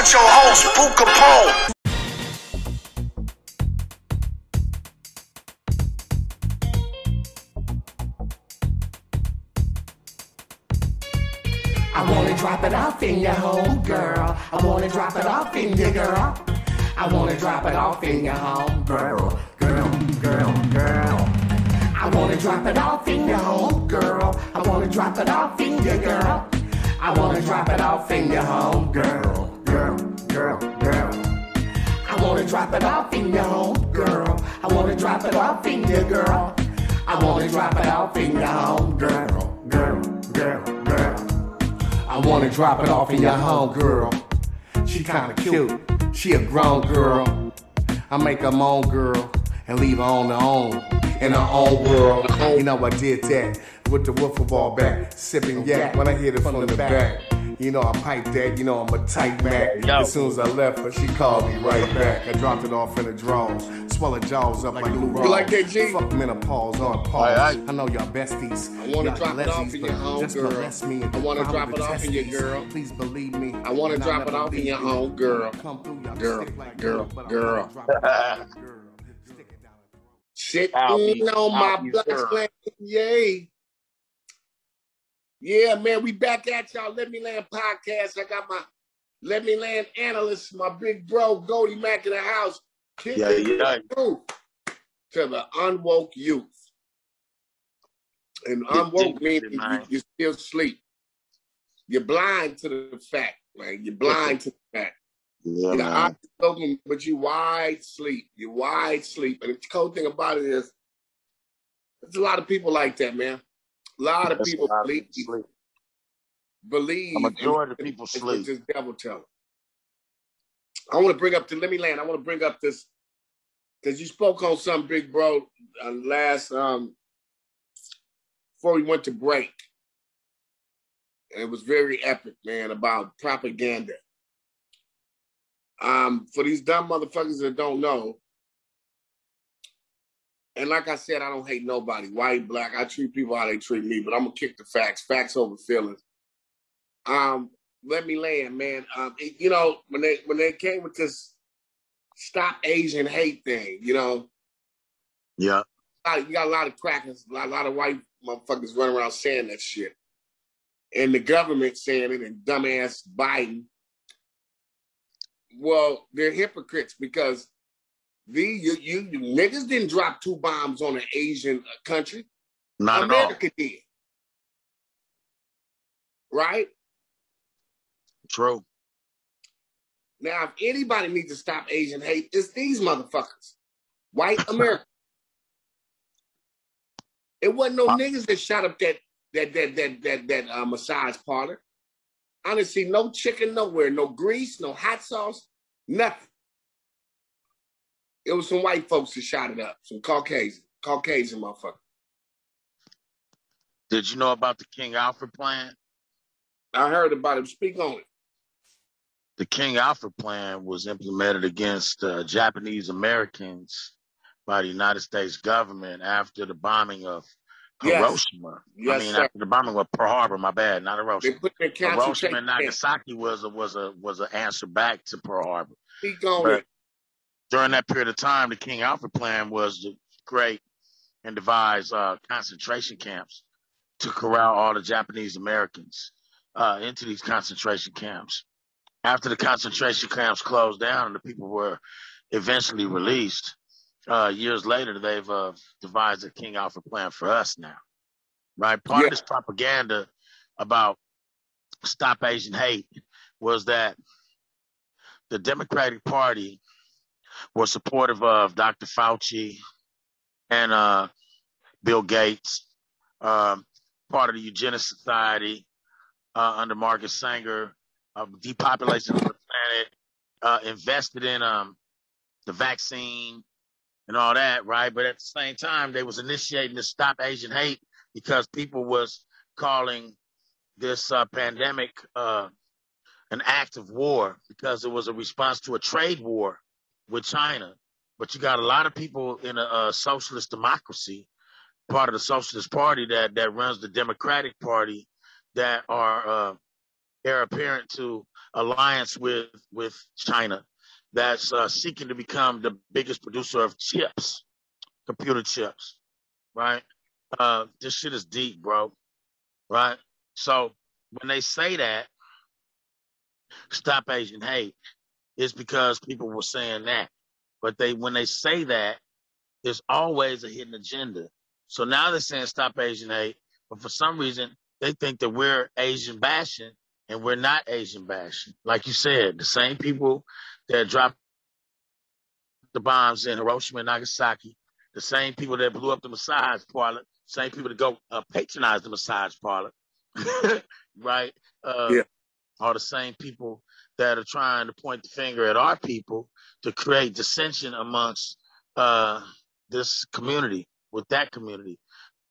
with your host, Kapone. I wanna drop it off in your home, girl. I wanna drop it off in your girl. I wanna drop it off in your home, girl. Girl. I wanna drop it off in your home, girl. I wanna drop it off in your girl. I wanna drop it off in your home, girl. Girl. I wanna drop it off in your home, girl. I wanna drop it off in your girl. I wanna drop it off in your home, girl. I wanna drop it off in your home, girl. She kinda cute, she a grown girl. I make her my own girl and leave her on her own, in her own world. You know I did that with the wiffle ball bat, sipping yak when I hit it from the back. You know I pipe that, you know I'm a tight Mac. As soon as I left her, she called me right back. I dropped it off in the drawers, swell her jaws up like Lou Rawls. You like that, G? Fuck menopause on pause. I know y'all besties. I wanna drop it off in your home, girl. I wanna drop it off in your girl. Please believe me. I wanna drop it off in your home, girl. Girl. Sitting on my black slang, yay. Yeah, man, we back at y'all. Let Me Land podcast. I got my Let Me Land analyst, my big bro, Goldy Mac in the house. Yeah. To the unwoke youth. And unwoke means you still sleep. You're blind to the fact, man. You're blind to the fact. Yeah, Your eyes open, but you wide sleep. You're wide sleep. And the cool thing about it is, there's a lot of people like that, man. A lot of people believe. A majority of people sleep. Just devil tell them. I want to bring up Let Me Land. I want to bring up this because you spoke on something, big bro, last before we went to break. And it was very epic, man, about propaganda. For these dumb motherfuckers that don't know, and like I said, I don't hate nobody, white, black. I treat people how they treat me, but I'm gonna kick the facts over feelings. Let Me Land, man. You know, when they came with this Stop Asian Hate thing, you know. Yeah. You got a lot of crackers, a lot of white motherfuckers running around saying that shit. And the government saying it, and dumbass Biden. Well, they're hypocrites because you niggas didn't drop 2 bombs on an Asian country. Not America at all. did. Right? True. Now, if anybody needs to stop Asian hate, it's these motherfuckers. White America. It wasn't no niggas that shot up that massage parlor. I didn't see no chicken nowhere, no grease, no hot sauce, nothing. It was some white folks that shot it up, some Caucasian motherfucker. Did you know about the King Alfred plan? I heard about it. Speak on it. The King Alfred plan was implemented against Japanese Americans by the United States government after the bombing of Hiroshima. Yes, after the bombing of Pearl Harbor, my bad, not Hiroshima. They put their Hiroshima and Nagasaki was an answer back to Pearl Harbor. Speak on it. During that period of time, the King Alfred plan was to create and devise concentration camps to corral all the Japanese Americans into these concentration camps. After the concentration camps closed down and the people were eventually released, years later, they've devised a King Alfred plan for us now, right? Part of this propaganda about Stop Asian Hate was that the Democratic Party was supportive of Dr. Fauci and Bill Gates, part of the Eugenics Society under Margaret Sanger, depopulation of the planet, invested in the vaccine and all that, right? But at the same time, they was initiating the Stop Asian Hate because people was calling this pandemic an act of war because it was a response to a trade war with China. But you got a lot of people in a socialist democracy, part of the Socialist Party that runs the Democratic Party, that are heir apparent to alliance with China that's seeking to become the biggest producer of chips, computer chips, right? This shit is deep, bro, right? So when they say that, stop Asian hate, it's because people were saying that. But when they say that, there's always a hidden agenda. So now they're saying stop Asian hate, but for some reason, they think that we're Asian bashing, and we're not Asian bashing. Like you said, the same people that dropped the bombs in Hiroshima and Nagasaki, the same people that blew up the massage parlor, same people that go patronize the massage parlor, right? Yeah. Are the same people that are trying to point the finger at our people to create dissension amongst this community with that community,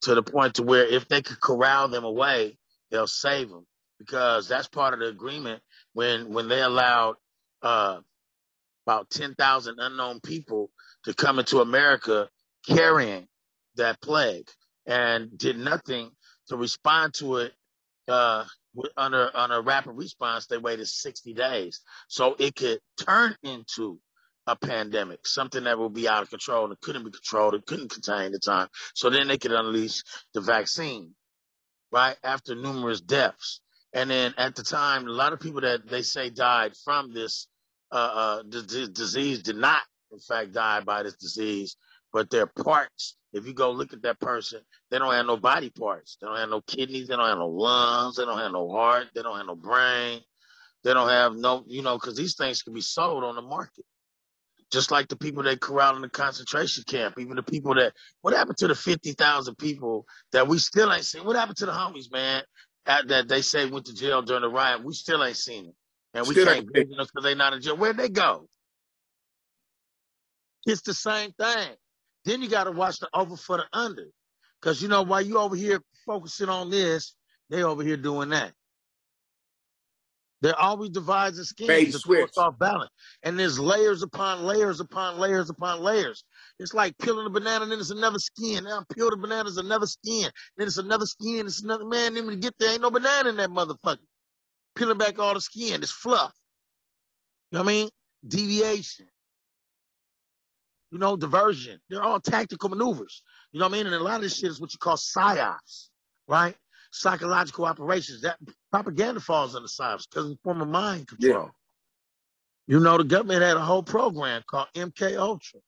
to the point to where if they could corral them away, they'll save them, because that's part of the agreement when they allowed about 10,000 unknown people to come into America carrying that plague and did nothing to respond to it. On a rapid response, they waited 60 days so it could turn into a pandemic, something that will be out of control and couldn't be controlled, it couldn't contain the time. So then they could unleash the vaccine, right, after numerous deaths. And then at the time, a lot of people that they say died from this disease did not, in fact, die by this disease, but their parts, if you go look at that person, they don't have no body parts. They don't have no kidneys. They don't have no lungs. They don't have no heart. They don't have no brain. They don't have no, because these things can be sold on the market. Just like the people that corralled in the concentration camp, even the people what happened to the 50,000 people that we still ain't seen? What happened to the homies, man, that they say went to jail during the riot? We still ain't seen them. And we can't visit them because they're not in jail. Where'd they go? It's the same thing. Then you got to watch the over for the under. Because, while you over here focusing on this, they over here doing that. They're always devising schemes to throw us off balance. And there's layers upon layers upon layers upon layers. It's like peeling a banana, then it's another skin. Now peel the banana, it's another skin. Then it's another skin, it's another, man, then when you get there, ain't no banana in that motherfucker. Peeling back all the skin, it's fluff. You know what I mean? Deviation. Diversion. They're all tactical maneuvers. You know what I mean? And a lot of this shit is what you call psyops, right? Psychological operations. That propaganda falls under psyops because it's a form of mind control. Yeah. The government had a whole program called MK Ultra.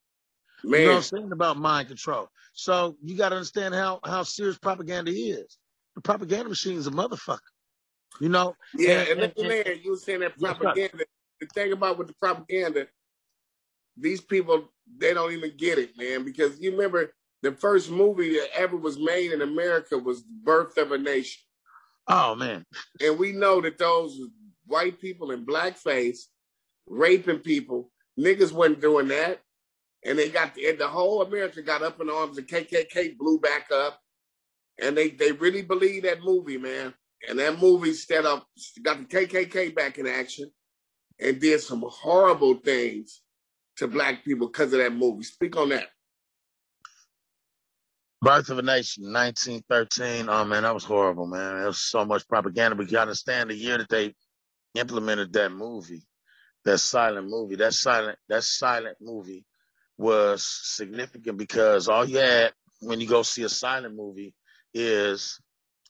Man. You know what I'm saying about mind control. So you got to understand how serious propaganda is. The propaganda machine is a motherfucker. Yeah, and you were saying that propaganda. The thing about with the propaganda, these people, they don't even get it, man, because you remember the first movie that ever was made in America was Birth of a Nation. Oh, man. And we know that those white people in blackface raping people, niggas wasn't doing that. And the whole America got up in arms, the KKK blew back up. And they really believe that movie, man. And that movie got the KKK back in action and did some horrible things to black people because of that movie. Speak on that. Birth of a Nation, 1913. Oh, man, that was horrible, man. There was so much propaganda. But you understand the year that they implemented that movie, that silent movie, that silent movie was significant because all you had when you go see a silent movie is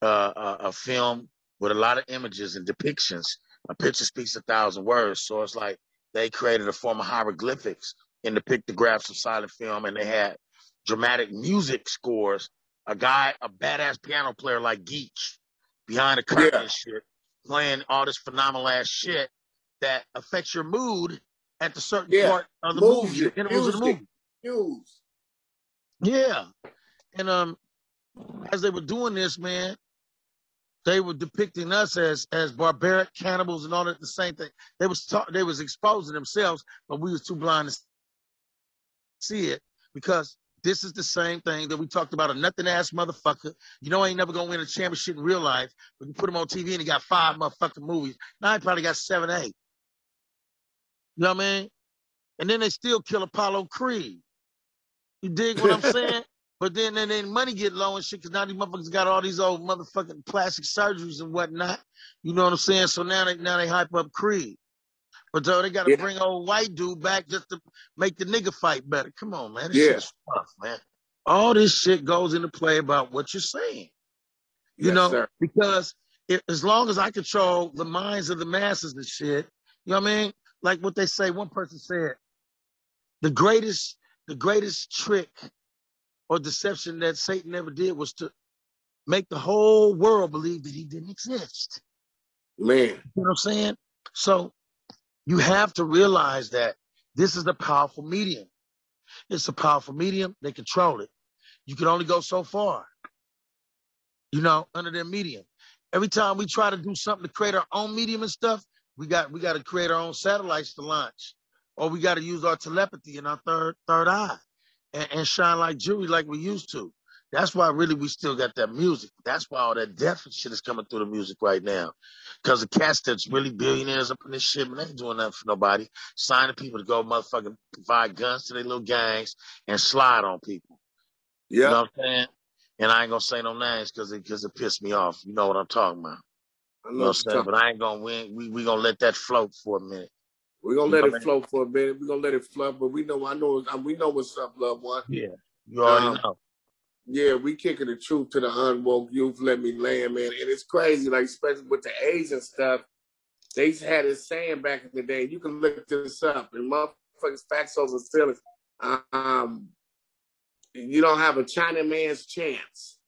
a film with a lot of images and depictions. A picture speaks 1,000 words. So it's like they created a form of hieroglyphics in the pictographs of silent film, and they had dramatic music scores. A badass piano player like Geach behind the curtain and shit, playing all this phenomenal ass shit that affects your mood at the certain part of the movie, the intervals of the movie. Yeah. And as they were doing this, man, they were depicting us as barbaric cannibals and all that, the same thing. They was exposing themselves, but we was too blind to see it because this is the same thing that we talked about, a nothing-ass motherfucker. Ain't never going to win a championship in real life, but you put him on TV and he got 5 motherfucking movies. Now he probably got 7, 8. You know what I mean? And then they still kill Apollo Creed. You dig what I'm saying? But then money get low and shit because now these motherfuckers got all these old motherfucking plastic surgeries and whatnot. You know what I'm saying? So now they hype up Creed. But though they got to Yeah. bring old white dude back just to make the nigga fight better. Come on, man. This Yeah. shit's tough, man. All this shit goes into play about what you're saying. You Yes, know, sir. because as long as I control the minds of the masses and shit, you know what I mean? Like what they say, one person said, the greatest trick or deception that Satan ever did was to make the whole world believe that he didn't exist. Man. You know what I'm saying? So you have to realize that this is a powerful medium. It's a powerful medium. They control it. You can only go so far, you know, under their medium. Every time we try to do something to create our own medium and stuff, we got to create our own satellites to launch, or we got to use our telepathy and our third eye and shine like jewelry like we used to. That's why really we still got that music. That's why all that death and shit is coming through the music right now. Because the cats that's really billionaires up in this shit, man, they ain't doing nothing for nobody. Signing people to go motherfucking provide guns to their little gangs and slide on people. Yeah. You know what I'm saying? And I ain't gonna say no names because it pissed me off. You know what I'm talking about. I You know what I'm saying? But I ain't gonna win. We gonna let that float for a minute. We're gonna let it float for a minute. We're gonna let it float, but we know what's up, loved one. Yeah. You already know. Yeah, we kicking the truth to the unwoke youth. Let me land, man. And it's crazy, like especially with the Asian stuff. They had this saying back in the day. You can look this up, and motherfuckers facts over feelings. You don't have a China man's chance.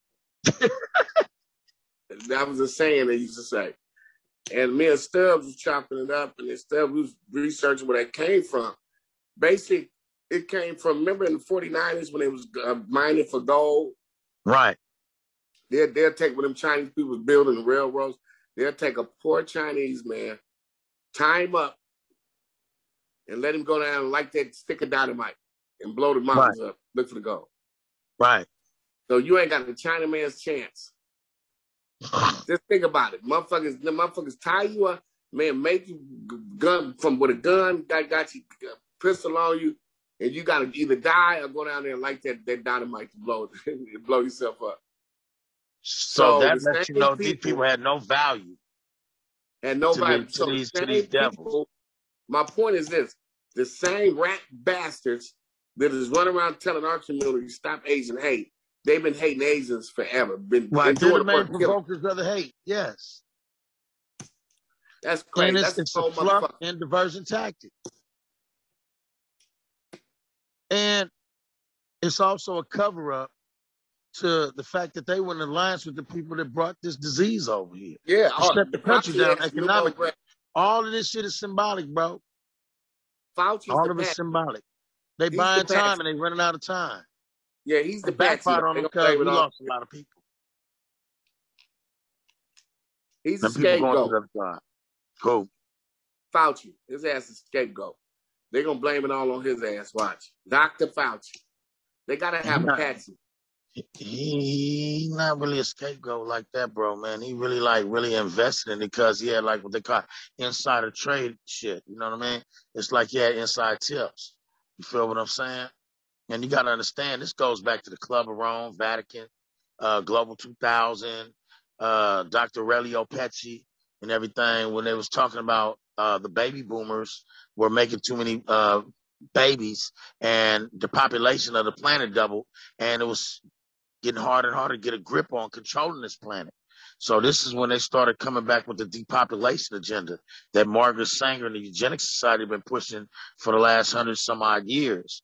That was a saying they used to say. And me and Stubbs was chopping it up, and then Stubbs was researching where that came from. Basically, it came from, remember in the 49ers when they was mining for gold? Right. They'll take, when them Chinese people was building the railroads, they'll take a poor Chinese man, tie him up, and let him go down and light that stick of dynamite and blow the mountains up, look for the gold. Right. So you ain't got a China man's chance. Just think about it. The motherfuckers tie you up, man, make you gun from with a gun that got you pistol on you, and you gotta either die or go down there and light that dynamite to blow yourself up. So that lets you know these people had no value. And nobody to these devils. My point is this: the same rat bastards that is running around telling our community stop Asian hate. They've been hating Asians forever. They're the main provokers of the hate. Yes. That's crazy. And it's a fluff and diversion tactic. And it's also a cover-up to the fact that they were in alliance with the people that brought this disease over here. Yeah. Shut the country down economically. All of this shit is symbolic, bro. All of it's symbolic. They buying time and they running out of time. Yeah, he's the backfire on him because we lost a lot of people. He's a scapegoat. Cool. Fauci, his ass is scapegoat. They're going to blame it all on his ass. Watch. Dr. Fauci. They got to have a patsy. He's not really a scapegoat like that, bro, man. He really invested in it because he had like what they call insider trade shit. You know what I mean? It's like he had inside tips. You feel what I'm saying? And you got to understand, this goes back to the Club of Rome, Vatican, Global 2000, Dr. Relio Pecci, and everything. When they was talking about the baby boomers were making too many babies, and the population of the planet doubled, and it was getting harder and harder to get a grip on controlling this planet. So this is when they started coming back with the depopulation agenda that Margaret Sanger and the Eugenics Society have been pushing for the last 100 some odd years.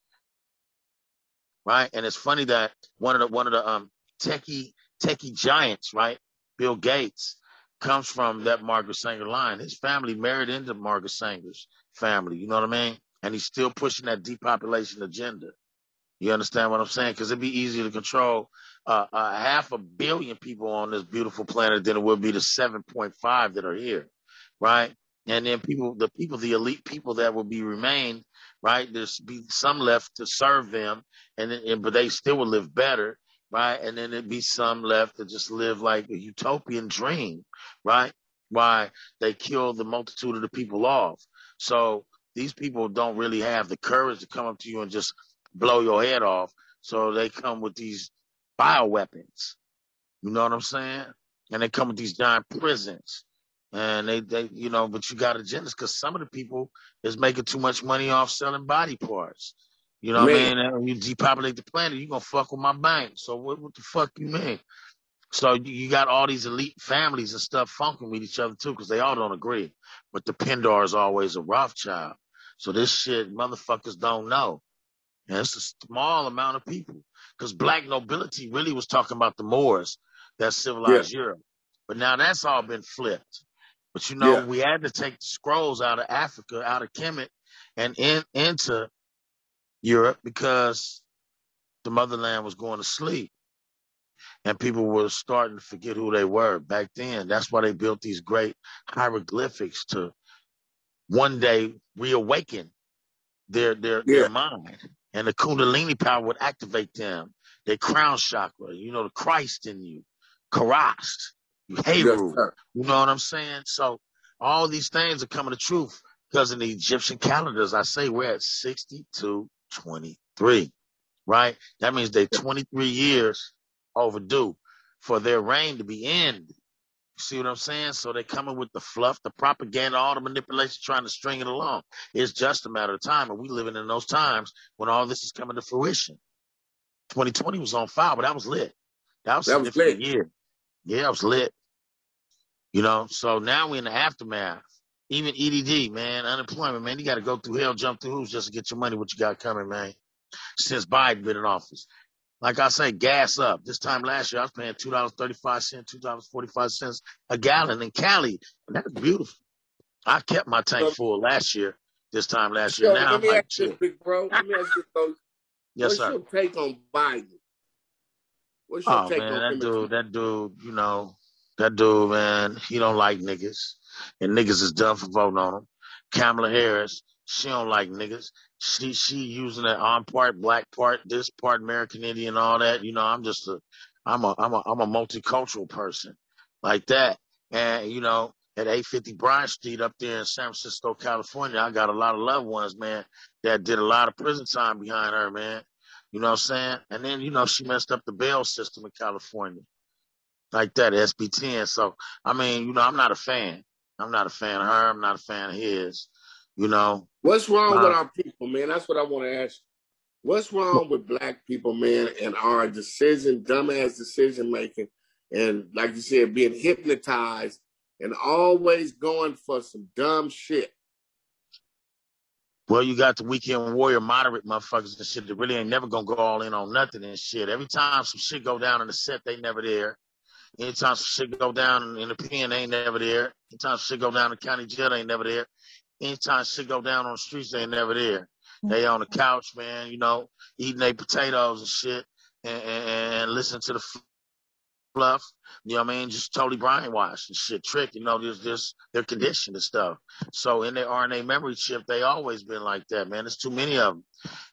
Right. And it's funny that one of the techie giants, right, Bill Gates, comes from that Margaret Sanger line. His family married into Margaret Sanger's family. You know what I mean? And he's still pushing that depopulation agenda. You understand what I'm saying? Because it'd be easier to control 500 million people on this beautiful planet than it would be the 7.5 that are here, right? And then the elite people that will be remain, right? There's be some left to serve them, but they still will live better, right? And then there'd be some left to just live like a utopian dream, right? Why they kill the multitude of the people off. So these people don't really have the courage to come up to you and just blow your head off. So they come with these bioweapons. You know what I'm saying? And they come with these giant prisons. And they you know, but you got agendas because some of the people is making too much money off selling body parts. You know what I Man, mean? And when you depopulate the planet, you're gonna fuck with my bank. So what the fuck you mean? So you got all these elite families and stuff funking with each other too, because they all don't agree. But the Pendar is always a Rothschild. So this shit motherfuckers don't know. And it's a small amount of people. Because black nobility really was talking about the Moors that yeah, civilized Europe. But now that's all been flipped. But you know, yeah, we had to take the scrolls out of Africa, out of Kemet, and into Europe because the motherland was going to sleep. And people were starting to forget who they were back then. That's why they built these great hieroglyphics to one day reawaken their yeah, mind. And the Kundalini power would activate them. Their crown chakra, you know, the Christ in you, Karas, yes, Heru. sir. You know what I'm saying? So all these things are coming to truth because in the Egyptian calendars, I say we're at 6223, right? That means they're 23 years overdue for their reign to be ended. You see what I'm saying? So they're coming with the fluff, the propaganda, all the manipulation, trying to string it along. It's just a matter of time. And we living in those times when all this is coming to fruition. 2020 was on fire, but that was lit. That was a That was significant lit. year. Yeah, it was lit. You know, so now we're in the aftermath. Even EDD, man, unemployment, man, you got to go through hell, jump through hoops just to get your money, what you got coming, man. Since Biden been in office. Like I say, gas up. This time last year, I was paying $2.35, $2.45 a gallon in Cali. And that's beautiful. I kept my tank So, full last year, this time last year. so Now let I'm me like, ask you this, shit. big bro. Let me ask you this. Yes, What's sir. your take on Biden? What's your Oh, take man, on him? you know, that dude, man, he don't like niggas. And niggas is done for voting on him. Kamala Harris, she don't like niggas. She using that arm part, black part, this part, American Indian, all that. You know, I'm a multicultural person like that. And, you know, at 850 Bryant Street up there in San Francisco, California, I got a lot of loved ones, man, that did a lot of prison time behind her, man. You know what I'm saying? And then, you know, she messed up the bail system in California like that, SB10. So, I mean, you know, I'm not a fan. I'm not a fan of her. I'm not a fan of his, you know. What's wrong with Uh, our people, man? That's what I want to ask you. What's wrong with black people, man, and our dumbass decision making, and like you said, being hypnotized and always going for some dumb shit? well, you got the weekend warrior moderate motherfuckers and shit that really ain't never gonna go all in on nothing and shit. Every time some shit go down in the set, they never there. Anytime some shit go down in the pen, they ain't never there. Anytime some shit go down in the county jail, they ain't never there. Anytime shit go down on the streets, they ain't never there. They on the couch, man, you know, eating their potatoes and shit and listen to the fluff, you know what I mean? Just totally brainwashed and shit, tricked, you know, there's their condition and stuff. So in their RNA memory chip, they always been like that, man. There's too many of them,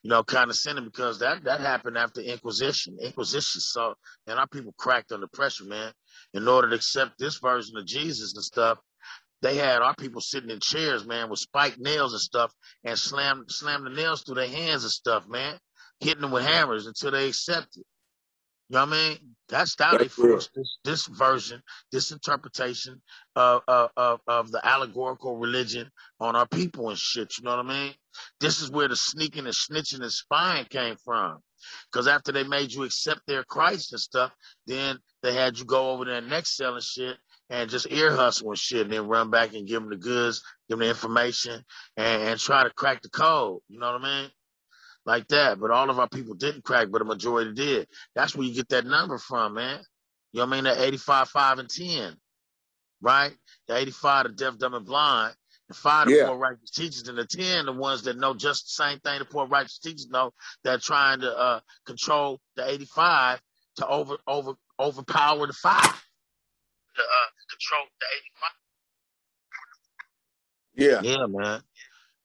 you know, condescending because that happened after Inquisition. Inquisition, so, and our people cracked under pressure, man. In order to accept this version of Jesus and stuff, they had our people sitting in chairs, man, with spiked nails and stuff, and slam the nails through their hands and stuff, man, hitting them with hammers until they accepted. You know what I mean? That's how they That's real. forced this version, this interpretation of the allegorical religion on our people and shit. You know what I mean? This is where the sneaking and snitching and spying came from. Because after they made you accept their Christ and stuff, then they had you go over there next selling shit and just ear hustle and shit, and then run back and give them the goods, give them the information, and try to crack the code. You know what I mean? Like that. But all of our people didn't crack, but a majority did. That's where you get that number from, man. You know what I mean? That 85, 5, and 10, right? The 85, the deaf, dumb, and blind. The 5, the Yeah. poor righteous teachers, and the 10, the ones that know just the same thing the poor righteous teachers know, that are trying to control the 85 to overpower the 5. To control the 85. Yeah. Yeah, man.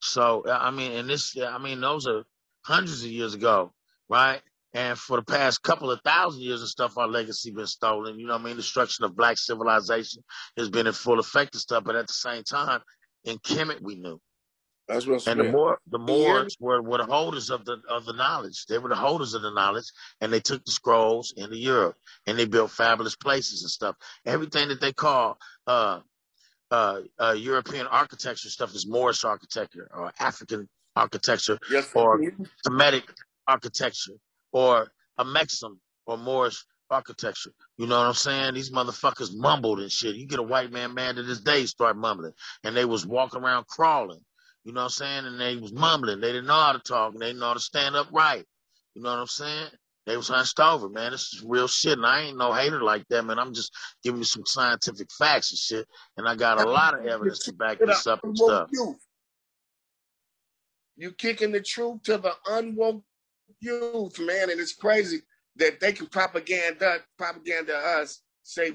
So I mean, those are hundreds of years ago, right? And for the past couple of thousand years and stuff, our legacy been stolen. You know what I mean? Destruction of black civilization has been in full effect and stuff. But at the same time, in Kemet, we knew. That's what And Smith. the Can you hear me? Moors were the holders of the knowledge. They were the holders of the knowledge, and they took the scrolls into Europe, and they built fabulous places and stuff. Everything that they call European architecture stuff is Moorish architecture or African architecture Yes, or sir. Semitic architecture or a Mexican or Moorish architecture. You know what I'm saying? These motherfuckers mumbled and shit. You get a white man mad to this day, start mumbling. And they was walking around crawling. You know what I'm saying? And they was mumbling. They didn't know how to talk. And they didn't know how to stand up right. You know what I'm saying? They was hunched over, man. This is real shit. And I ain't no hater like that, man. I'm just giving you some scientific facts and shit. And I got a lot of evidence to back this up and stuff. You kicking the truth to the unwoke youth, man. And it's crazy that they can propaganda us, say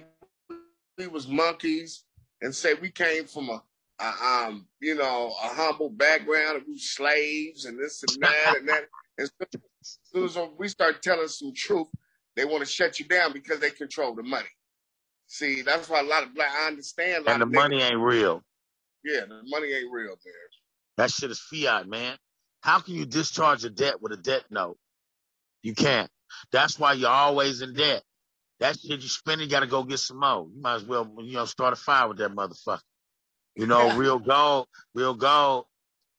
we was monkeys, and say we came from a humble background, and we slaves, and this and that and that. And as soon as we start telling some truth, they want to shut you down because they control the money. See, that's why a lot of black, I understand. And the money ain't real. Yeah, the money ain't real, man. That shit is fiat, man. How can you discharge a debt with a debt note? You can't. That's why you're always in debt. That shit you spend, you got to go get some more. You might as well, start a fire with that motherfucker. Real gold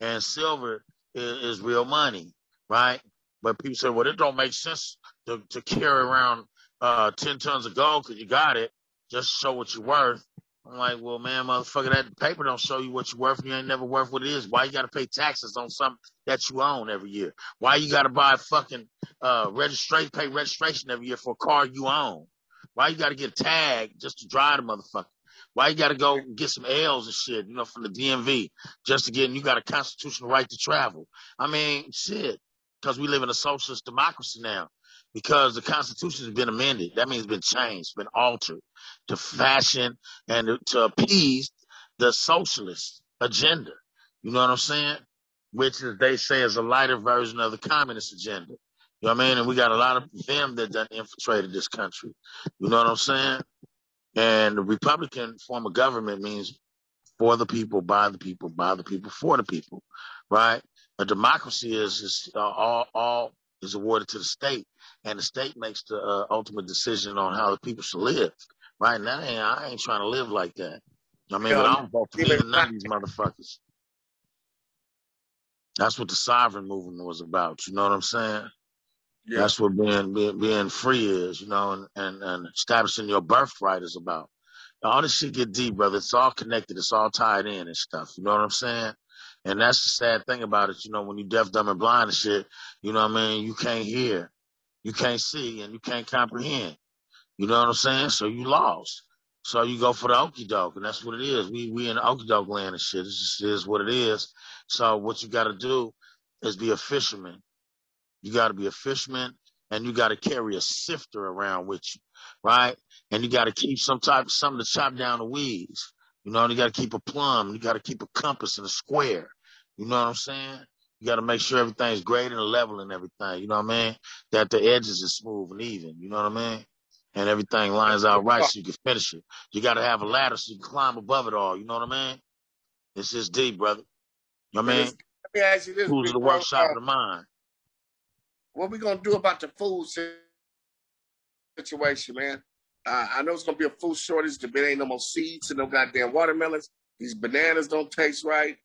and silver is real money, right? But people say, well, it don't make sense to carry around 10 tons of gold because you got it. Just show what you're worth. I'm like, well, man, motherfucker, that paper don't show you what you're worth. You ain't never worth what it is. Why you got to pay taxes on something that you own every year? Why you got to buy fucking pay registration every year for a car you own? Why you got to get a tag just to drive the motherfucker? Why you got to go get some L's and shit, from the DMV just to get, and you got a constitutional right to travel? I mean, shit, because we live in a socialist democracy now. Because the Constitution has been amended. That means it's been changed, been altered to fashion and to appease the socialist agenda. You know what I'm saying? Which is, they say, is a lighter version of the communist agenda. You know what I mean? And we got a lot of them that done infiltrated this country. You know what I'm saying? And the Republican form of government means for the people, by the people, for the people, right? A democracy is all is awarded to the state, and the state makes the ultimate decision on how the people should live. Right now, I ain't trying to live like that. I mean, but I don't vote for neither none of these motherfuckers. That's what the sovereign movement was about. You know what I'm saying? Yeah. That's what being free is, and establishing your birthright is about. All this shit get deep, brother. It's all connected. It's all tied in and stuff. You know what I'm saying? And that's the sad thing about it. When you deaf, dumb, and blind and shit, you know what I mean? You can't hear, you can't see, and you can't comprehend. You know what I'm saying? So you lost. So you go for the okie doke, and that's what it is. We in the okie doke land and shit. It just is what it is. So what you got to do is be a fisherman. You got to be a fisherman, and you got to carry a sifter around with you, right? And you got to keep something to chop down the weeds. And you got to keep a plumb. You got to keep a compass and a square. You know what I'm saying? You got to make sure everything's great and level and everything. You know what I mean? That the edges are smooth and even. You know what I mean? And everything lines out right so you can finish it. You got to have a ladder so you can climb above it all. You know what I mean? It's just deep, brother. You know what I mean? Let me ask you this. Tools of the workshop of the mind. What we gonna do about the food situation, man? I know it's gonna be a food shortage. There ain't no more seeds and no goddamn watermelons. These bananas don't taste right.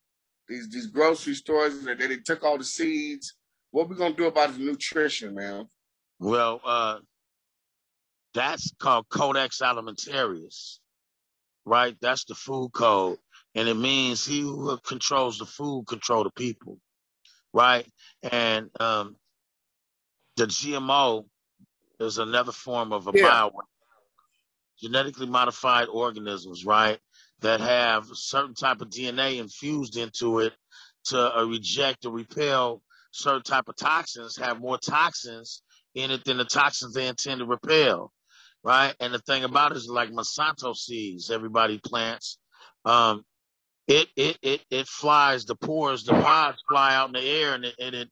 These grocery stores, they took all the seeds. What we gonna do about the nutrition, man? Well, that's called Codex Alimentarius, right? That's the food code, and it means he who controls the food control the people, right? And the GMO is another form of a bioweapon. Genetically modified organisms, right, that have a certain type of DNA infused into it to reject or repel certain type of toxins, have more toxins in it than the toxins they intend to repel, right? And the thing about it is, like Monsanto seeds, everybody plants, it flies, the pods fly out in the air, and it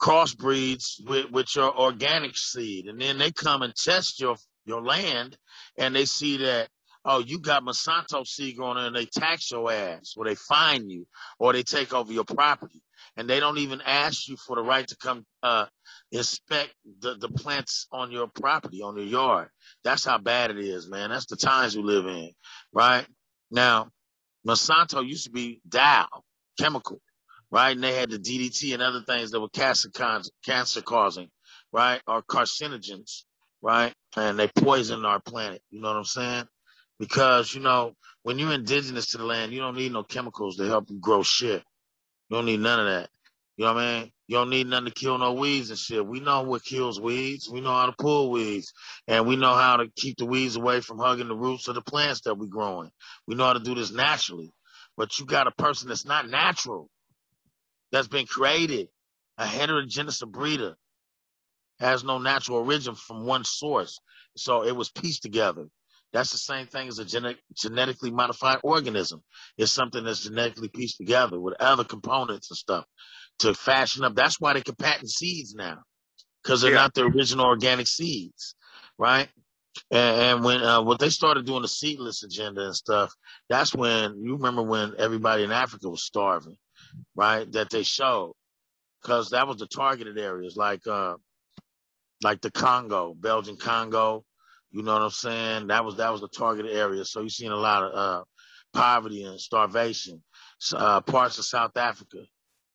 crossbreeds with your organic seed, and then they come and test your land, and they see that, oh, you got Monsanto seed growing there, and they tax your ass, or they fine you, or they take over your property, and they don't even ask you for the right to come inspect the plants on your property, on your yard. That's how bad it is, man. That's the times we live in, right? Now, Monsanto used to be Dow, chemical, right? And they had the DDT and other things that were cancer causing, right? Or carcinogens, right? And they poisoned our planet. You know what I'm saying? Because, you know, when you're indigenous to the land, you don't need no chemicals to help you grow shit. You don't need none of that. You know what I mean? You don't need nothing to kill no weeds and shit. We know what kills weeds. We know how to pull weeds. And we know how to keep the weeds away from hugging the roots of the plants that we're growing. We know how to do this naturally. But you got a person that's not natural, that's been created, a heterogeneous breeder, has no natural origin from one source. So it was pieced together. That's the same thing as a genetically modified organism. It's something that's genetically pieced together with other components and stuff to fashion up. That's why they can patent seeds now, because they're not the original organic seeds, right? And when what they started doing the seedless agenda and stuff, that's when, you remember when everybody in Africa was starving, right? That they showed, because that was the targeted areas, like the Congo, Belgian Congo. You know what I'm saying? That was the targeted area. So you're seeing a lot of poverty and starvation. Parts of South Africa,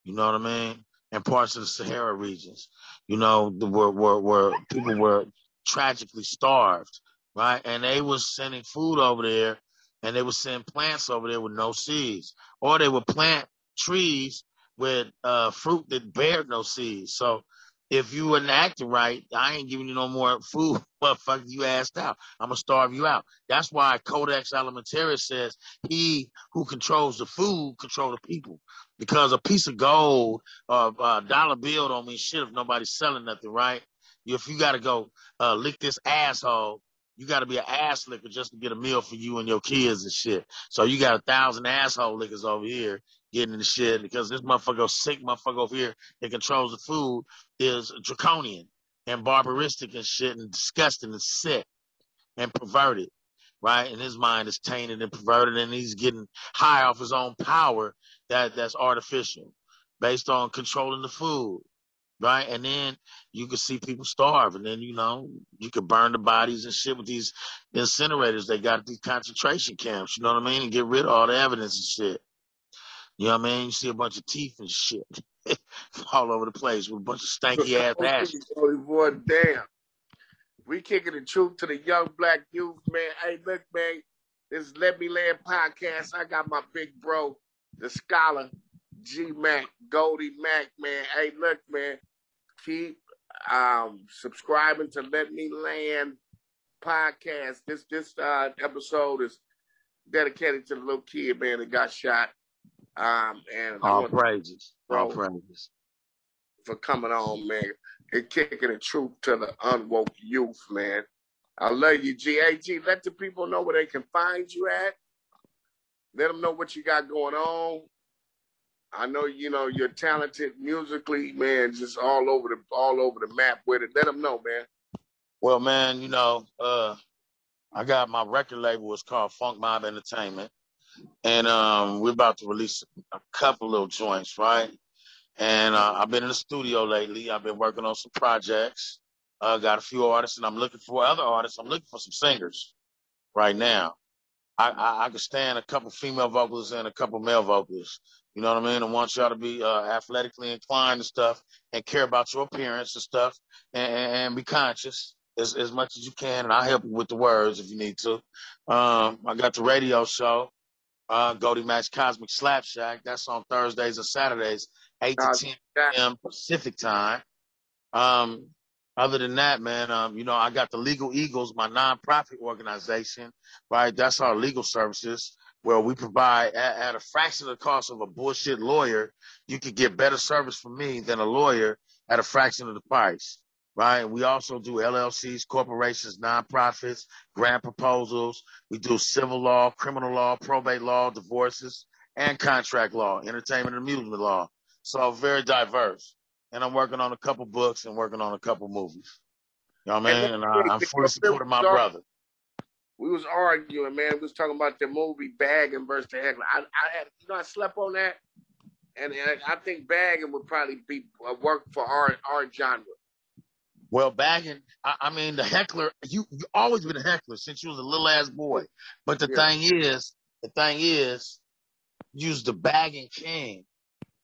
you know what I mean, and parts of the Sahara regions, you know, where people were tragically starved, right? And they was sending food over there, and they would send plants over there with no seeds, or they would plant trees with fruit that bared no seeds. So if you wasn't acting right, I ain't giving you no more food. Motherfucker, you asked out. I'm going to starve you out. That's why Codex Alimentarius says he who controls the food control the people. Because a piece of gold or a dollar bill don't mean shit if nobody's selling nothing, right? If you got to go lick this asshole, you got to be an ass licker just to get a meal for you and your kids and shit. So you got 1,000 asshole lickers over here getting the shit because this motherfucker, sick motherfucker over here that controls the food is draconian and barbaristic and shit and disgusting and sick and perverted, right? And his mind is tainted and perverted, and he's getting high off his own power that's artificial based on controlling the food, right? And then you can see people starve, and then, you know, you could burn the bodies and shit with these incinerators they got at these concentration camps, you know what I mean? And get rid of all the evidence and shit. You know what I mean? You see a bunch of teeth and shit all over the place with a bunch of stanky ass ashes. Boy, damn. We kicking the truth to the young black youth, man. Hey, look, man. This is Let Me Land podcast. I got my big bro, the scholar, G Mac, Goldy Mac, man. Hey, look, man. Keep subscribing to Let Me Land podcast. This episode is dedicated to the little kid, man, that got shot. And all praises for coming on, man, and kicking the truth to the unwoke youth, man. I love you, G. Hey, G, let the people know where they can find you at. Let them know what you got going on. I know, you know, you're talented musically, man, just all over the map with it. Let them know, man. Well, man, you know, I got my record label. It's called Funk Mob Entertainment. And we're about to release a couple little joints, right? And I've been in the studio lately. I've been working on some projects. Got a few artists, and I'm looking for other artists. I'm looking for some singers right now. I could stand a couple female vocalists and a couple male vocalists. You know what I mean? I want y'all to be athletically inclined and stuff, and care about your appearance and stuff, and be conscious as much as you can. And I'll help you with the words if you need to. I got the radio show. Goldy Mac's Cosmic Slap Shack. That's on Thursdays and Saturdays, 8 to 10 p.m. Pacific time. Other than that, man, you know, I got the Legal Eagles, my nonprofit organization, right? That's our legal services where we provide at a fraction of the cost of a bullshit lawyer. You could get better service from me than a lawyer at a fraction of the price. Right. We also do LLCs, corporations, nonprofits, grant proposals. We do civil law, criminal law, probate law, divorces, and contract law, entertainment and amusement law. So very diverse. And I'm working on a couple books and working on a couple movies. You know what I mean? And I'm fully supporting my brother. We was arguing, man. We was talking about the movie Baggin' versus the Heckler. I had, you know, I slept on that. And I think Baggin' would probably be work for our genre. Well, Baggin', I mean, the heckler, you always been a heckler since you was a little ass boy. But the thing is, used the bagging king.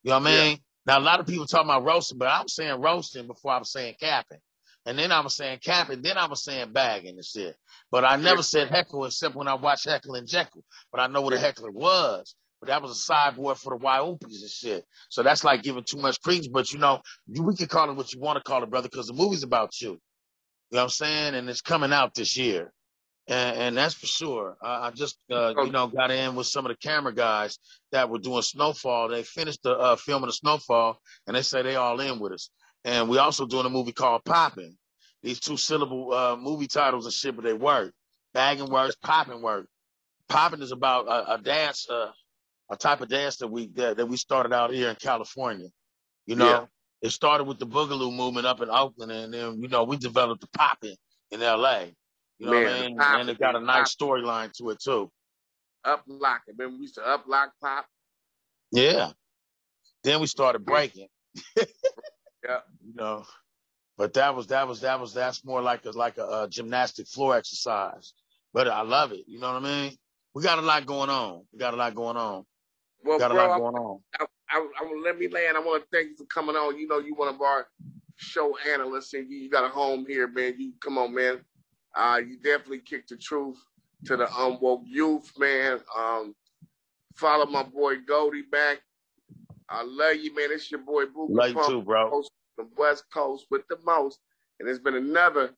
You know what I mean? Now, a lot of people talk about roasting, but I was saying roasting before I was saying capping. And then I was saying capping, then I was saying bagging and shit. But I never said heckle except when I watched Heckle and Jekyll. But I know what a heckler was. But that was a sideboard for the Wyopies and shit. So that's like giving too much credence. But, you know, we can call it what you want to call it, brother, because the movie's about you. You know what I'm saying? And it's coming out this year. And that's for sure. I just, you know, got in with some of the camera guys that were doing Snowfall. They finished the filming of Snowfall, and they say they all in with us. And we also doing a movie called Poppin'. These 2-syllable movie titles and shit, but they work. Bagging works, popping work. Poppin' is about a dance, a type of dance that we started out here in California. You know, it started with the Boogaloo movement up in Oakland, and then, you know, we developed the Poppin' in L.A. You know what I mean? And it got a nice storyline to it, too. Uplock. Remember, we used to uplock pop? Yeah. Then we started breaking. Yeah. You know, but that's more like a gymnastic floor exercise. But I love it. You know what I mean? We got a lot going on. Well, got bro, a lot going on. Let me land. I want to thank you for coming on. You know, you one of our show analysts, and you got a home here, man. You come on, man. You definitely kicked the truth to the unwoke youth, man. Follow my boy Goldy back. I love you, man. It's your boy Boo. Love you too, bro. From West Coast with the most. And it's been another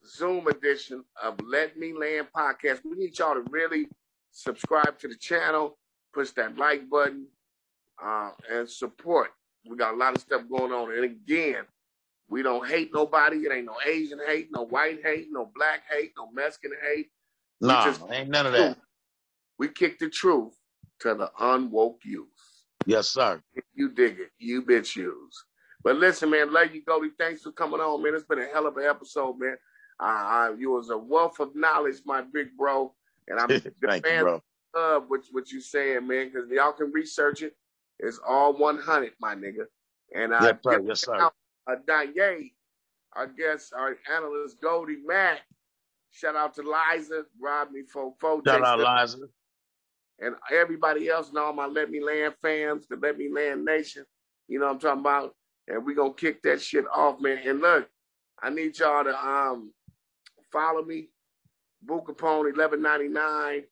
Zoom edition of Let Me Land podcast. We need y'all to really subscribe to the channel, push that like button, and support. We got a lot of stuff going on. And again, we don't hate nobody. It ain't no Asian hate, no white hate, no black hate, no Mexican hate. Nah, ain't none of that. We kick the truth to the unwoke youth. Yes, sir. You dig it. You bitch use. But listen, man, love you, Goldie. Thanks for coming on, man. It's been a hell of an episode, man. You was a wealth of knowledge, my big bro. And I'm Thank you, bro. Of what you saying, man, because y'all can research it. It's all 100, my nigga. And yes, sir. Donyea, I guess our analyst Goldie Mac. Shout out to Liza, Rodney Fofo. Shout out Liza. And everybody else and all my Let Me Land fans, the Let Me Land Nation. You know what I'm talking about? And we're going to kick that shit off, man. And look, I need y'all to follow me. Boo Kapone 1199.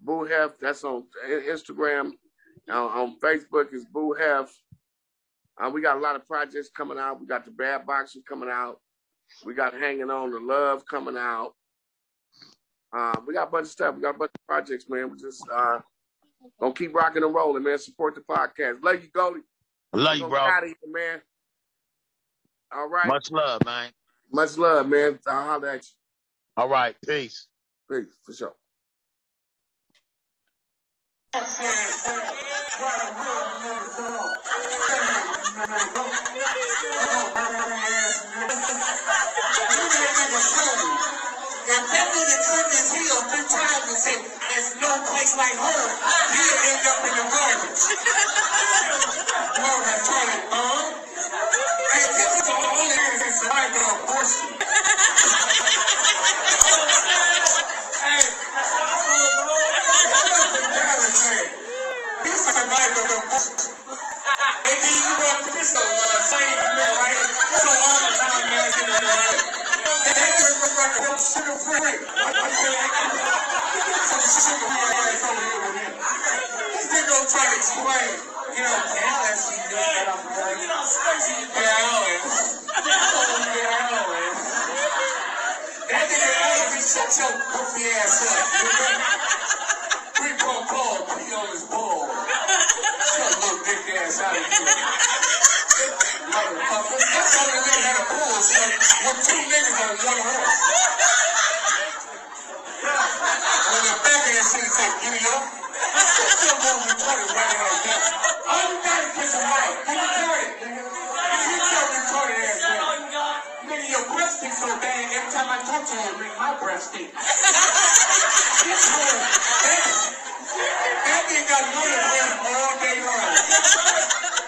Boo Hef, that's on Instagram. On Facebook is Boo Hef. We got a lot of projects coming out. We got the Bad Boxing coming out. We got Hanging On to Love coming out. We got a bunch of stuff. We got a bunch of projects, man. We just gonna keep rocking and rolling, man. Support the podcast. Love you, Goldie. Love you, bro. Out of here, man. All right. Much love, man. Much love, man. I'll holler at you. All right. Peace. Peace, for sure. If that nigga took his heel 3 times and said, there's no place like home, he'll end up in the garbage. Mother toilet, Hey, this is the only reason he survived the abortion. Hey, he survived the abortion. And then you want to this same man, right? So all the time, man, that nigga look like a sugar free. Some sugar free right over here with him. This nigga gonna try to explain, you know, Dallas, he did that off the break. That nigga ain't be shut your goofy ass up. 3-4 pee on his ball. Shut little dick ass out of here. Motherfucker. That's how the nigga had a bullshit with 2 niggas on 1 horse. When the back ass shit said, giddy up, still going retarded right like that. All you gotta get some right. You retarded, nigga. You your retarded ass, nigga. Nigga, your breath stinks so bad, every time I talk to you, it makes my breath stink. This whole thing. That nigga got another breath all day long.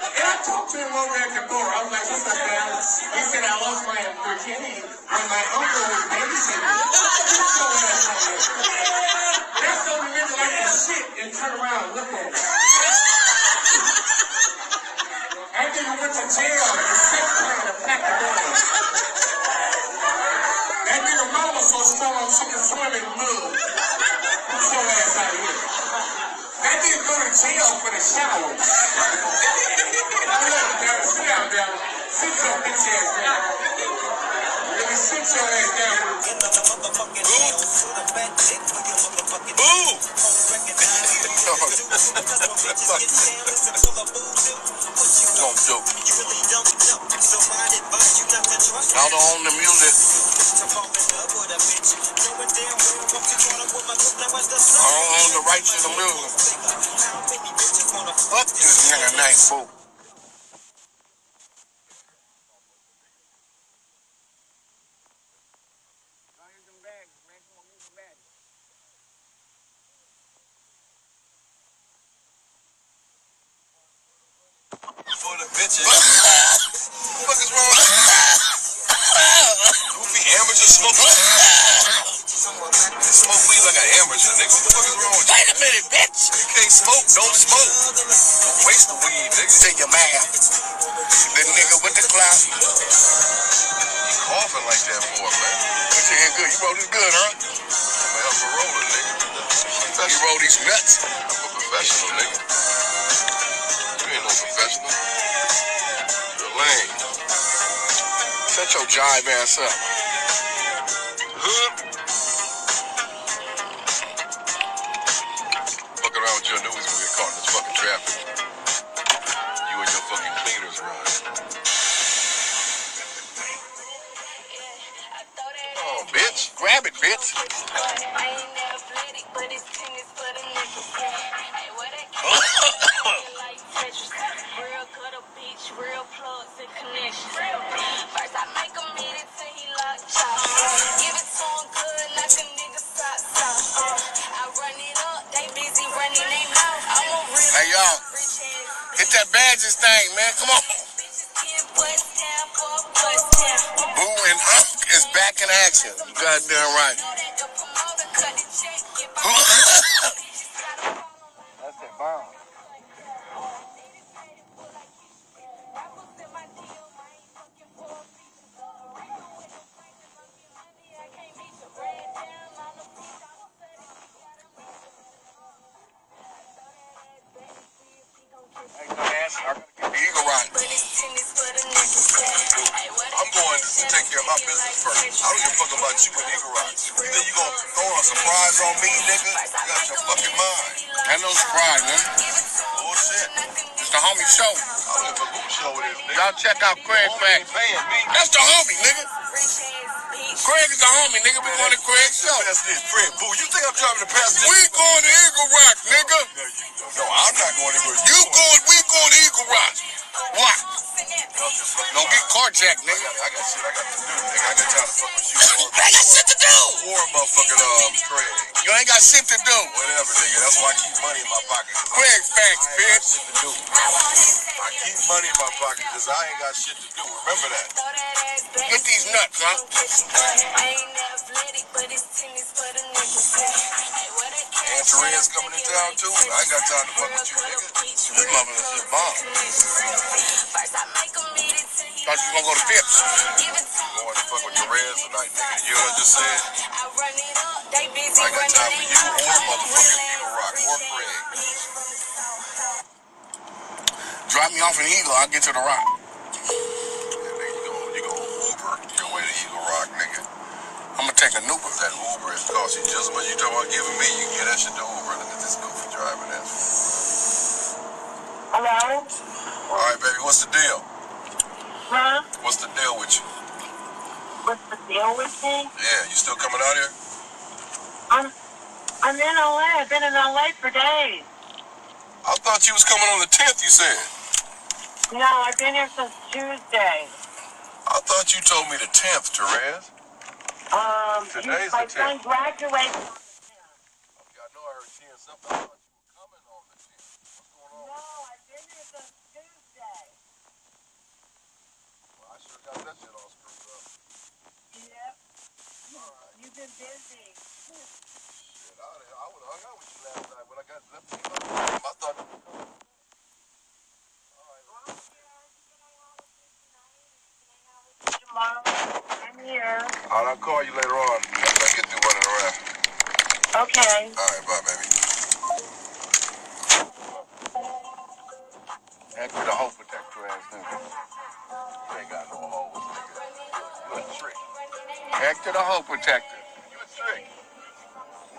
And I talked to him over at the bar. I was like, what's up, man? He said, I lost my virginity when my uncle was babysitting. That's the only nigga like that shit in turn around and look at it. That nigga went to jail for sex playing a pack of donuts. That nigga mama so strong she can swim in mud. Get your ass out of here. That nigga go to jail for the shower. Sit down, down. Sit your bitch ass down. Really sit your ass down. Boo! Don't joke. I don't own the music. I don't own the rights to the music. Fuck this nigga name, boo. For the bitches. What the fuck is wrong with you? Goofy amateur smoker. Smoke weed like an amateur, nigga. What the fuck is wrong with you? Wait a minute, bitch. You can't smoke, don't smoke. Don't waste the weed, nigga. Take your math. The nigga with the clout. You coughing like that for, man. What you hear good? You roll this good, huh? I'm a hell of a roller, nigga. You roll these nuts. I'm a professional, nigga. You ain't no professional. You're lame. Shut your jive ass up. Hood. Fucking around with your news when we get caught in this fucking traffic. You and your fucking cleaners run. Oh, bitch. Grab it, bitch. Real plugs and connections. First I make a minute till he lock chop. Give it to him good like a nigga socks off. I run it up, they busy running they mouth. I'm a real Hey, y'all. Hit that badges thing, man. Come on. Boo and Unk is back in action. You goddamn right. That's that bomb. Eagle Rock. I'm going to take care of my business first. I don't give a fuck about you and Eagle Rock. You think you gonna throw a surprise on me, nigga? You got your fucking mind. Ain't no surprise, man. Bullshit. It's the homie show. I don't give a fuck who show it is, nigga. Y'all check out Craig Ain't Facts. paying me. That's the homie, nigga. Craig is the homie, nigga. We going to Craig's show. That's this, Fred. Boo, you think I'm driving to pass this? We going to Eagle Rock, nigga. No, I'm not going anywhere. We going to Eagle Rock. What? Don't get carjacked, nigga. I got shit I got to do, nigga. I got time to fuck with you. I got shit to do. War motherfucking Craig. You ain't got shit to do. Whatever, nigga. That's why I keep money in my pocket. Craig Facts, I ain't got bitch. shit to do. I keep money in my pocket because I ain't got shit to do. Remember that. Get these nuts, huh? And Therese coming in town too. I ain't got time to fuck with you, nigga. This motherfucker shit bomb. Thought you was gonna go to Pips. I'm going to fuck with Therese tonight, nigga. You know what I just said? I got time for you or motherfucking Eagle Rock or Craig. Drop me off in Eagle, I'll get to the Rock. Yeah, nigga, you gonna Uber your way to Eagle Rock, nigga. I'm gonna take an Uber. That Uber is costing you just what you talking about giving me. You can get that shit to Uber. Look at this goofy driving that. Hello? All right, baby, what's the deal? Huh? What's the deal with you? What's the deal with me? Yeah, you still coming out here? I'm in LA. I've been in LA for days. I thought you was coming on the 10th, you said. No, I've been here since Tuesday. I thought you told me the 10th, Therese. Today's My the 10th. son graduates on the 10th. I know I heard 10 something. I thought you were coming on the 10th. What's going on? No, I've been here since Tuesday. Well, I sure got that shit all screwed up. Yep. All right. You've been busy. Shit, would have hung out with you last night when I got left. I thought. Tomorrow, I'm here. I'll call you later on after I get through running around. Okay. All right, bye, baby. After the hoe protector ass nigga. You ain't got no hoes, nigga. You a trick. After the hoe protector. You a trick.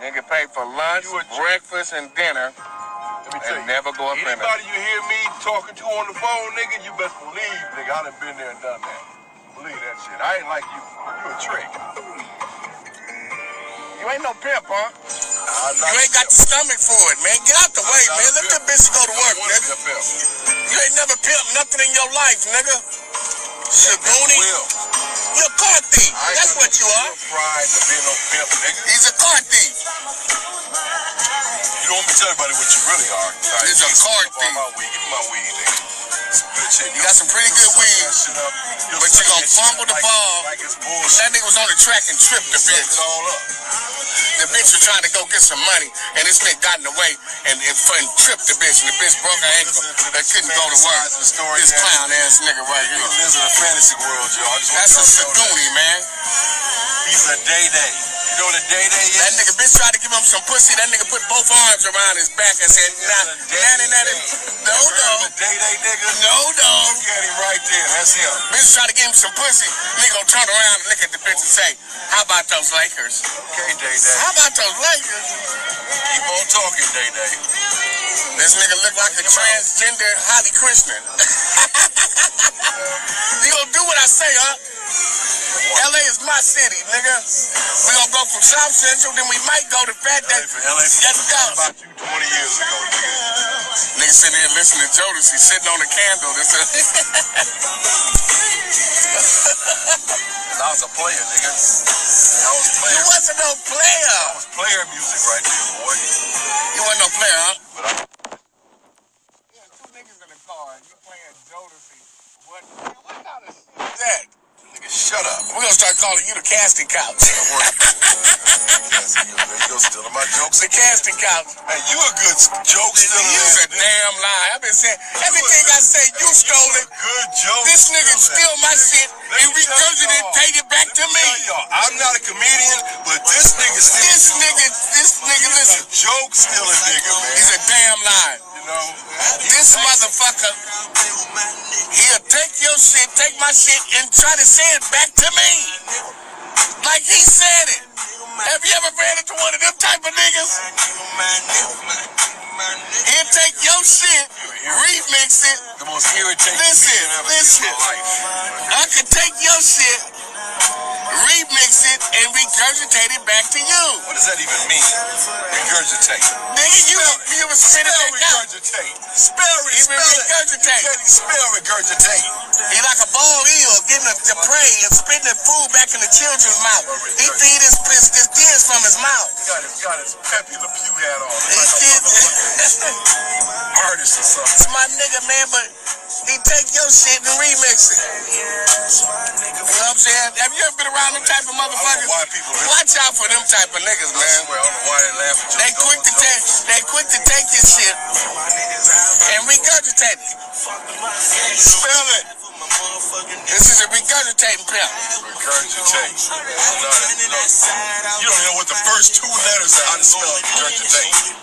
Nigga pay for lunch, breakfast, and dinner. And never go up in it. Anybody you hear me talking to on the phone, nigga, you best believe, nigga, I done been there and done that. Believe that shit. I ain't like you. You a trick. You ain't no pimp, huh? You ain't got the stomach for it, man. Get out the way, man. Let that bitch go to work, nigga. You ain't never pimped nothing in your life, nigga. Shabooni. You're a car thief. That's what you are. Pride to be no pimp, nigga. He's a car thief. You don't want me to tell everybody what you really are. He's a car thief. Give me my weed, nigga. Good shit. You got some pretty good weed, but you gonna fumble the ball. That nigga was on the track and tripped the bitch. The bitch was trying to go get some money, and this nigga got in the way and tripped the bitch, and the bitch broke her ankle and couldn't go to work. This clown ass nigga right here. He lives in a fantasy world, yo. That's a Shabooni, man. He's a day-day. You know what a day-day is? That nigga bitch tried to give him some pussy. That nigga put both arms around his back and said, nah. No, dog. Day-day nigga? No, dog. Look at him right there. That's him. Bitch tried to give him some pussy. Nigga gonna turn around and look at the bitch and say, how about those Lakers? Okay, day-day. How about those Lakers? Keep on talking, day-day. This nigga look like a transgender Holly Krishna. You gonna do what I say, huh? LA is my city, nigga. We gonna go from South Central, then we might go to Fat Day. Let's go. About you 20 years ago, nigga. Nigga sitting here listening to Jodeci, sitting on a candle. I was a player, nigga. You wasn't no player. I was player music right there, boy. You wasn't no player, huh? But I... Yeah, two niggas in the car, and you playing Jodeci. What kind of shit is that? Nigga, shut up. We're gonna start calling you the casting couch. You're stealing my jokes. The casting couch. Hey, you a good joke stealer. You's a damn lie. I've been saying everything I say, you stole it. Good joke. This nigga steal my shit and regurgitate it back to me. I'm not a comedian, but this nigga steals. This nigga, listen. Joke stealing nigga, man. He's a damn lie. You know, this motherfucker, he'll take your shit, take my shit, and try to say it back to me. Like he said it. Have you ever ran into one of them type of niggas? He'll take your shit, remix it. The most irritating listen. I could take your shit, remix it, and regurgitate it back to you. What does that even mean? Regurgitate. Nigga, you was spitting spell it out. regurgitate. Spell regurgitate. You can't spell regurgitate. He like a bald eel getting the prey and spitting the food back in the children's mouth. He feed his tears from his mouth. He got his Pepe Le Pew hat on. He did. Artist or something. It's my nigga, man, but he take your shit and remix it. You know what I'm saying? Have you ever been around them type of motherfuckers? Watch out for them type of niggas, man. I don't know why they laugh at you. They quick to take your shit and regurgitate it. Spell it. This is a regurgitating pimp. Regurgitate. You don't know what the first two letters are. How to spell regurgitate.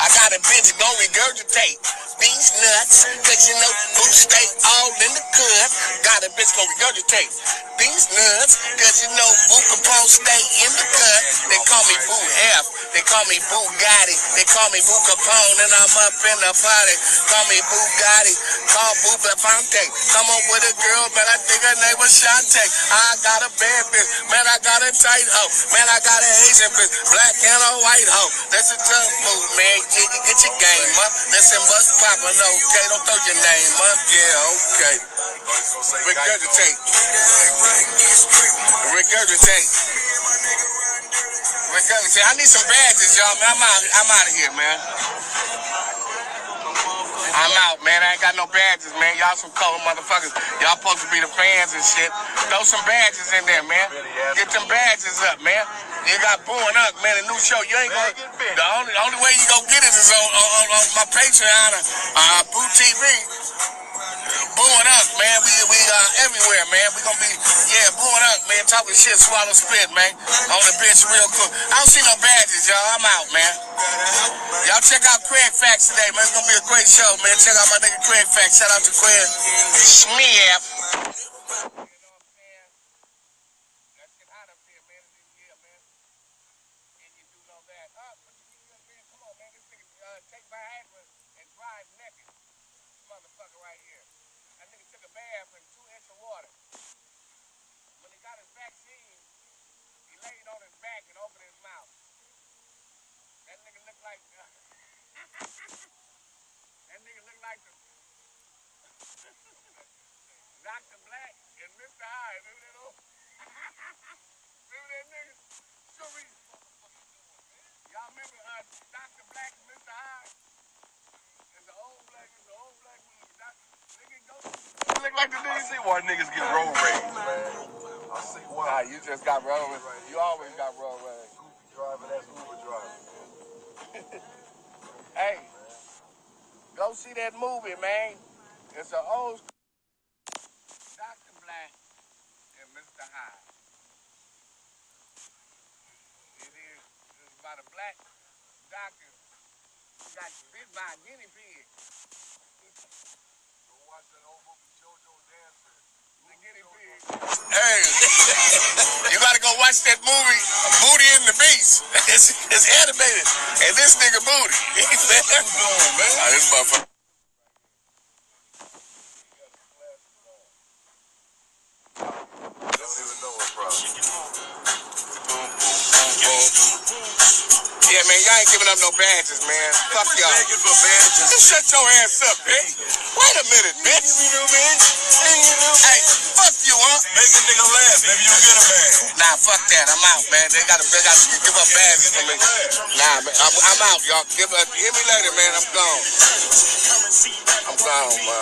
I got a bitch gon' regurgitate these nuts, cause you know who stay all in the cut. Got a bitch gon' regurgitate these nuts, cause you know Boo Kapone stay in the cut. They call me Boo F, they call me Boo Gotti, they call me Boo Kapone, and I'm up in the party. Call me Boo Gotti, call Boo Befante. Come up with a girl, man, I think her name was Shante. I got a bad bitch, man, I got a tight hoe, man, I got a Asian bitch, black and a white hoe. That's a tough move, man. You get your game up. Listen, bust poppin', okay? Don't throw your name up. Yeah, okay. Regurgitate. Regurgitate. Regurgitate. I need some badges, y'all, man. I'm out of here, man. I'm out, man. I ain't got no badges, man. Y'all some cold motherfuckers. Y'all supposed to be the fans and shit. Throw some badges in there, man. Get them badges up, man. You got Booing Up, man. A new show. You ain't gonna. The only way you gonna get it is on my Patreon, Boo TV. Booing Up, man. We everywhere, man. We gonna be Booing Up, man. Talking shit, swallow spit, man. On the bitch real cool. I don't see no badges, y'all. I'm out, man. Y'all check out Craig Facts today, man. It's gonna be a great show, man. Check out my nigga Craig Facts. Shout out to Craig Smith. Dr. Black and Mr. High. Remember that old? Remember that nigga? Y'all remember Dr. Black and Mr. High? And the old black movie. Nigga go. Look like the nigga. I see why niggas get road rage, man. I see why. Nah, you just got road rage. You always got road rage. Driver, that's Uber driver. Hey, go see that movie, man. It's an old Dr. Black and Mr. High. It's about a black doctor who got bit by a guinea pig. Go watch that old movie, JoJo Dancer. The guinea pig. Hey, you gotta go watch that movie, Booty and the Beast. It's animated. And this nigga Booty. What's going on, man? This motherfucker. Yeah, man, y'all ain't giving up no badges, man. Fuck y'all. Just shut your ass up, bitch. Wait a minute, bitch. Hey, fuck you, huh? Make a nigga laugh, maybe you'll get a badge. Nah, fuck that. I'm out, man. They gotta give up badges for me. Nah, man, I'm out, y'all. Hear me later, man. I'm gone. I'm gone, man.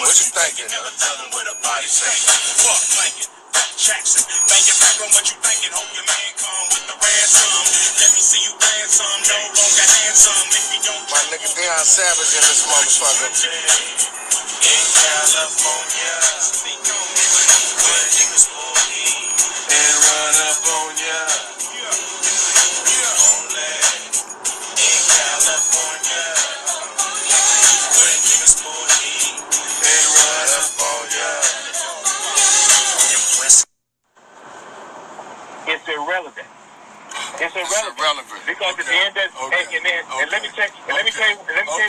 What you thinking? Jackson, thank you back on what you thinking. Hope your man come with the ransom. Let me see you dance some, no longer handsome. If you don't, my nigga Deion Savage in this motherfucker. In California, where niggas pull in and run up on ya. In California, where niggas pull in and run up on ya. It's irrelevant. It's irrelevant. Because at the end of and let me tell you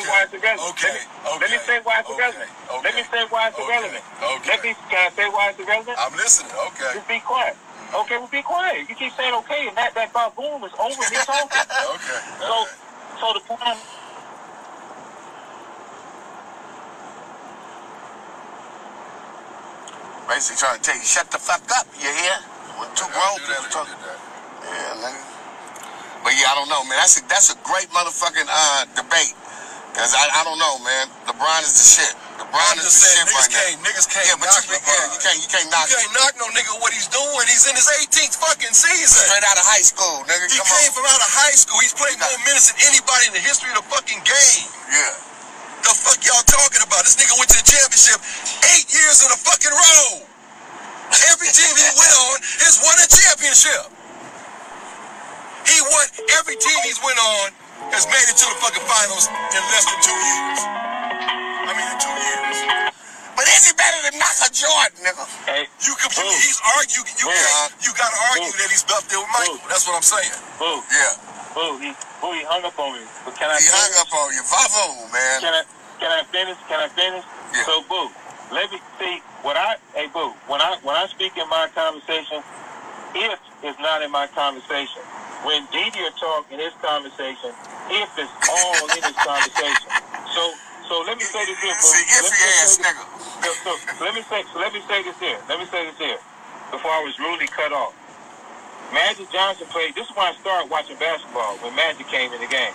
why it's irrelevant. Let me say why it's irrelevant. Let me say why it's irrelevant. Can I say why it's irrelevant? I'm listening, okay. Just be quiet. Okay, well be quiet. You keep saying okay, and that baboon is over me talking. Okay. So the point. Basically trying to tell you, shut the fuck up, you hear? When two grown people talking. Yeah, nigga. But yeah, I don't know, man. That's a great motherfucking debate. Cause I don't know, man. LeBron is the shit. LeBron is the shit right now. Niggas can't yeah, but knock you can't knock. You can't knock no nigga what he's doing. He's in his 18th fucking season. Straight out of high school, nigga. He came from out of high school. He's played more minutes than anybody in the history of the fucking game. Yeah. The fuck y'all talking about? This nigga went to the championship 8 years in a fucking row. Every team he went on has won a championship. He won every team he's went on has made it to the fucking finals in less than 2 years. I mean, in 2 years. But is he better than Michael Jordan, nigga? Hey, He's argued. You gotta argue that he's up there with Michael. That's what I'm saying. Yeah. He hung up on me. But can I he finish? Hung up on you. Vavo, man. Can I finish? Yeah. So, Boo, let me see when I speak in my conversation, if is not in my conversation. When Donyea talk in his conversation, if is all in his conversation. So let me say this here, Boo. See, iffy ass nigga. So let me say this here. Before I was rudely cut off. Magic Johnson played. This is when I started watching basketball, when Magic came in the game.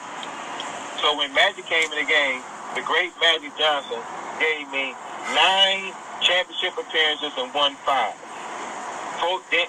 So when Magic came in the game, the great Magic Johnson gave me 9 championship appearances and won 5. Then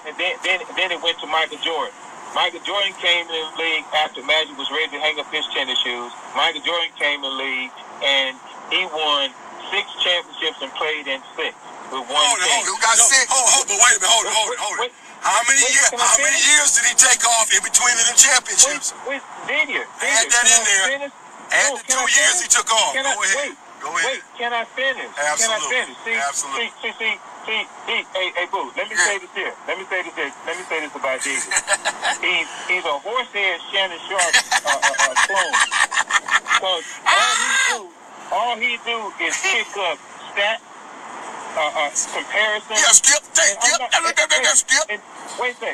it went to Michael Jordan. Michael Jordan came in the league after Magic was ready to hang up his tennis shoes. Michael Jordan came in the league and he won 6 championships and played in 6 with 1 team. You got 6. Hold, but wait a minute. Hold it. How many years did he take off in between the championships? Did you? Add that in there. Add the 2 years he took off. Go ahead. Wait, can I finish? Absolutely. See, hey, boo, let me say this here. Let me say this about Jesus. He's a horsehead Shannon Sharp clone. Because all he do is pick up stats, comparison. Yeah, skip. Wait a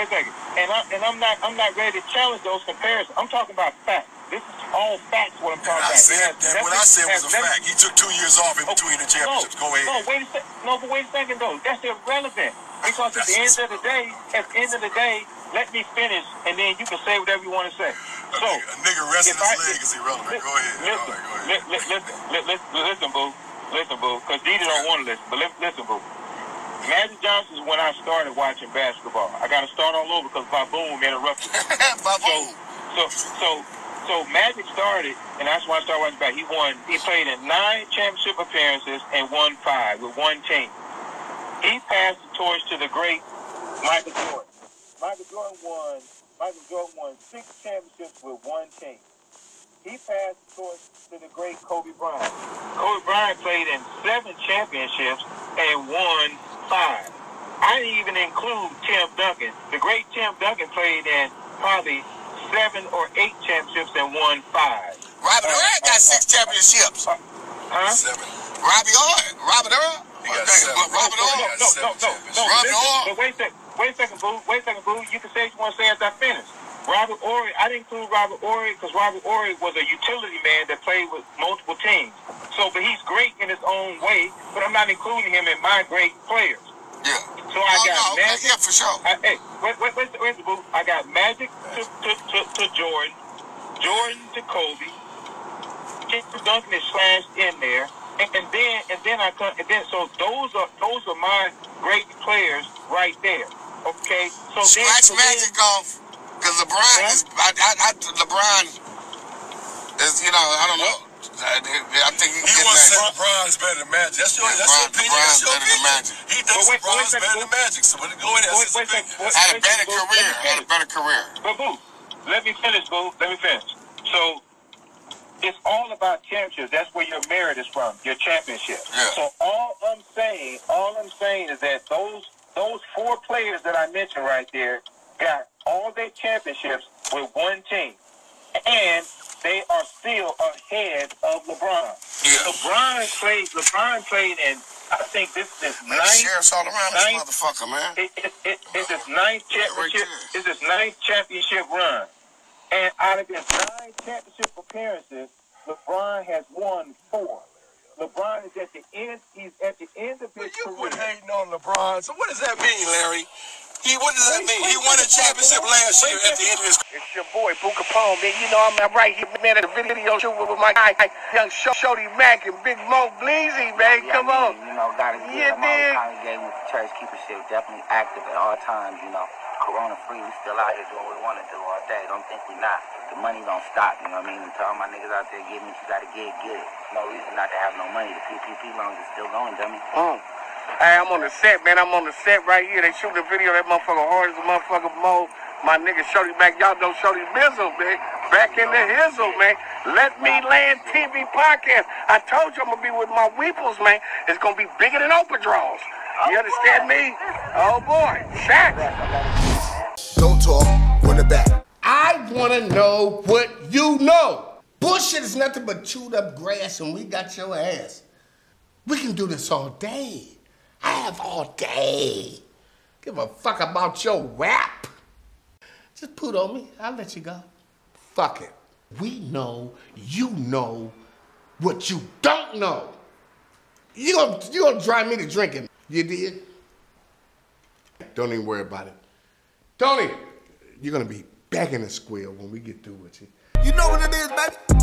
second. And I'm not ready to challenge those comparisons. I'm talking about facts. This is all facts what I'm talking about. What I said was a fact. He took 2 years off in between the championships. Go ahead. But wait a second though. That's irrelevant. Because at the end of the day, let me finish and then you can say whatever you want to say. So a nigga resting his leg is irrelevant. Go ahead. Listen, boo, because Didi don't want to listen, but listen, boo. Magic Johnson is when I started watching basketball. I got to start all over because Baboom interrupted me. So Magic started, and that's when I started watching back. He played in 9 championship appearances and won 5 with 1 team. He passed the torch to the great Michael Jordan. Michael Jordan won 6 championships with 1 team. He passed the torch to the great Kobe Bryant. Kobe Bryant played in 7 championships and won 5. I didn't even include Tim Duncan. The great Tim Duncan played in probably 7 or 8 championships and won 5. Robert Earl got 6 championships. 7. Robert Earl? He got 7. Robert Earl got 7 championships. Robert Earl. Wait a second, boo. You can say what you want to say as I finish. Robert Horry, I didn't include Robert Horry because Robert Horry was a utility man that played with multiple teams. But he's great in his own way, but I'm not including him in my great players. Yeah. So I got Magic. Yeah, for sure. Where's the boo? I got Magic to Jordan, Jordan to Kobe. Tim Duncan is slashed in there, so those are my great players right there. Okay. So scratch Magic off. Because LeBron is, LeBron is, I don't know. I think he wants to say LeBron is better than Magic. That's your opinion. That's your opinion. He thinks LeBron is better than Magic. So go ahead. Had a better career. But boo, let me finish, boo. So it's all about championships. That's where your merit is from, your championship. Yeah. So all I'm saying is that those 4 players that I mentioned right there got all their championships with 1 team, and they are still ahead of LeBron. Yeah. LeBron played in, I think this is his 9th. Sheriff's all around this motherfucker, man. It's his 9th championship. It's his 9th championship run, and out of his 9 championship appearances, LeBron has won 4. LeBron is at the end. He's at the end of his career. You quit hating on LeBron. So what does that mean, Larry? What does that mean? He won a championship last year at the end of his career. It's your boy, Kapone, man. You know I'm right here, man, at the video shoot with my guy, young Shorty Mac and Big Mo Bleezy, man. Come on. Gotta get them all congregating with the church, keeping shit definitely active at all times, Corona free, we still out here doing what we want to do all day. Don't think we not. The money don't stop, you know what I mean? And to all my niggas out there getting it, you gotta get it. No reason not to have no money. The PPP loans is still going, dummy. Hey, I'm on the set, man. I'm on the set right here. They shooting a video of that motherfucker hard as a motherfucker Mo. My nigga Shorty Mac, y'all know Shorty Mizzle, man. Back in the hizzle, man. Let Me Land TV podcast. I told you I'm gonna be with my weeples, man. It's gonna be bigger than Oprah draws. You understand me? Oh boy, Shaq. Don't talk, run it back. I want to know what you know. Bullshit is nothing but chewed up grass and we got your ass. We can do this all day. I have all day. Give a fuck about your rap. Just put on me, I'll let you go. Fuck it. We know, you know what you don't know. You gonna drive me to drinking. You did? Don't even worry about it. Tony, you're gonna be back in the square when we get through with you. You know what it is, baby.